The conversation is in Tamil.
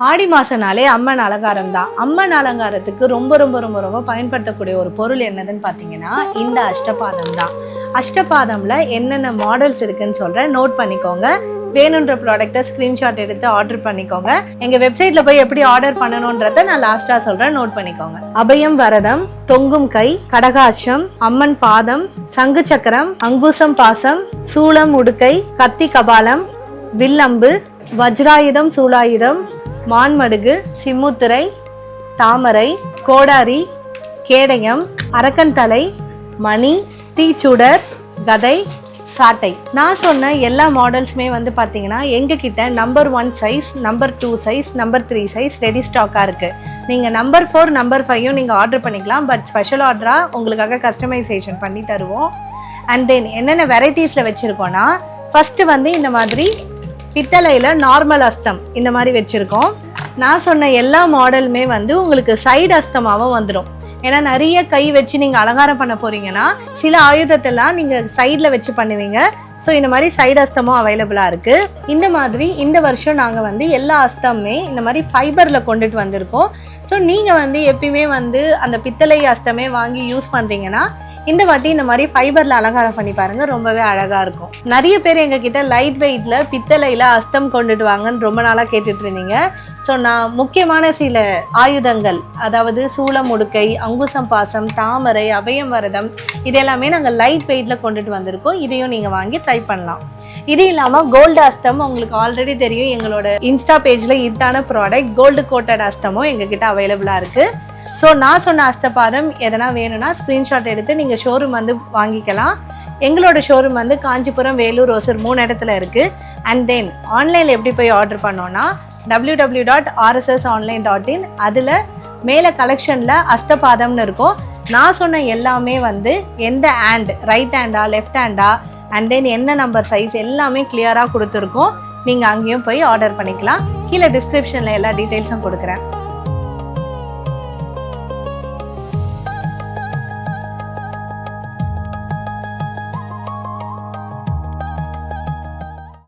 ஆடி மாசம்னாலே அம்மன் அலங்காரம் தான். அம்மன் அலங்காரத்துக்கு ரொம்ப ரொம்ப ரொம்ப ரொம்ப பயன்படுத்தக்கூடிய ஒரு பொருள் என்னதுன்னு பார்த்தீங்கன்னா இந்த அஷ்டபாதம் தான். அஷ்டபாதம்ல என்னென்ன மாடல்ஸ் இருக்குன்னு சொல்றேன், நோட் பண்ணிக்கோங்க. வேணுன்ற ப்ராடக்ட்டை ஸ்க்ரீன்ஷாட் எடுத்து ஆர்டர் பண்ணிக்கோங்க. எங்க வெப்சைட்ல போய் எப்படி ஆர்டர் பண்ணணும்ன்றத நான் லாஸ்டா சொல்றேன், நோட் பண்ணிக்கோங்க. அபயம் வரதம், தொங்கும் கை, கடகாட்சம், அம்மன் பாதம், சங்கு சக்கரம், அங்குசம் பாசம், சூளம் உடுக்கை, கத்தி கபாலம், வில்லம்பு, வஜ்ராயுதம் சூலாயுதம், மான்மடுகு, சிம்முத்திரை, தாமரை, கோடாரி, கேடயம், அரக்கன் தலை, மணி, தீச்சுடர், கதை, சாட்டை. நான் சொன்ன எல்லா மாடல்ஸுமே வந்து பார்த்தீங்கன்னா எங்ககிட்ட number 1 size, number 2 size, number 3 size ready ஸ்டாக்காக இருக்குது. நீங்கள் நம்பர் 4, நம்பர் 5யும் நீங்கள் ஆர்டர் பண்ணிக்கலாம். பட் ஸ்பெஷல் ஆர்டராக உங்களுக்காக கஸ்டமைசேஷன் பண்ணி தருவோம். அண்ட் தென் என்னென்ன வெரைட்டிஸில் வச்சுருக்கோன்னா, ஃபஸ்ட்டு வந்து இந்த மாதிரி பித்தளையில் நார்மல் அஸ்தம் இந்த மாதிரி வச்சுருக்கோம். நான் சொன்ன எல்லா மாடலுமே வந்து உங்களுக்கு சைடு அஸ்தமாகவும் வந்துடும். ஏன்னா நிறைய கை வச்சு நீங்கள் அலங்காரம் பண்ண போகிறீங்கன்னா சில ஆயுதத்தெல்லாம் நீங்கள் சைடில் வச்சு பண்ணுவீங்க. ஸோ இந்த மாதிரி சைடு அஸ்தமும் அவைலபிளாக இருக்குது. இந்த மாதிரி இந்த வருஷம் நாங்கள் வந்து எல்லா அஸ்தமுமே இந்த மாதிரி ஃபைபரில் கொண்டுட்டு வந்திருக்கோம். ஸோ நீங்கள் வந்து எப்பயுமே வந்து அந்த பித்தளை அஸ்தமே வாங்கி யூஸ் பண்ணுறீங்கன்னா இந்த வாட்டி இந்த மாதிரி ஃபைபரில் அலங்காரம் பண்ணி பாருங்கள், ரொம்பவே அழகாக இருக்கும். நிறைய பேர் எங்ககிட்ட லைட் வெயிட்டில் பித்தளையில் அஸ்தம் கொண்டுட்டு வாங்கன்னு ரொம்ப நாளாக கேட்டுட்டு இருந்தீங்க. ஸோ நான் முக்கியமான சில ஆயுதங்கள், அதாவது சூளம் உடுக்கை, அங்குசம் பாசம், தாமரை, அபயம் வரதம், இது எல்லாமே நாங்கள் லைட் வெயிட்டில் கொண்டுட்டு வந்திருக்கோம். இதையும் நீங்கள் வாங்கி ட்ரை பண்ணலாம். இது இல்லாமல் கோல்டு அஸ்தம் உங்களுக்கு ஆல்ரெடி தெரியும், எங்களோட இன்ஸ்டா பேஜில் ஹிட்டான ப்ராடக்ட் கோல்டு கோட்டட் அஸ்தமும் எங்ககிட்ட அவைலபிளாக இருக்குது. ஸோ நான் சொன்ன அஸ்தபாதம் எதனா வேணும்னா ஸ்க்ரீன்ஷாட் எடுத்து நீங்கள் ஷோரூம் வந்து வாங்கிக்கலாம். எங்களோட ஷோரூம் வந்து காஞ்சிபுரம், வேலூர், ஓசூர் 3 இடத்துல இருக்குது. அண்ட் தென் ஆன்லைனில் எப்படி போய் ஆர்டர் பண்ணோன்னா www.rssonline.in, அதில் மேலே கலெக்ஷனில் அஸ்தபாதம்னு இருக்கும். நான் சொன்ன எல்லாமே வந்து எந்த ஹேண்ட், ரைட் ஹேண்டா லெஃப்ட் ஹேண்டா அண்ட் தென் என்ன நம்பர் சைஸ் எல்லாமே கிளியராக கொடுத்துருக்கோம். நீங்கள் அங்கேயும் போய் ஆர்டர் பண்ணிக்கலாம். கீழே டிஸ்கிரிப்ஷனில் எல்லா டீட்டெயில்ஸும் கொடுக்குறேன்.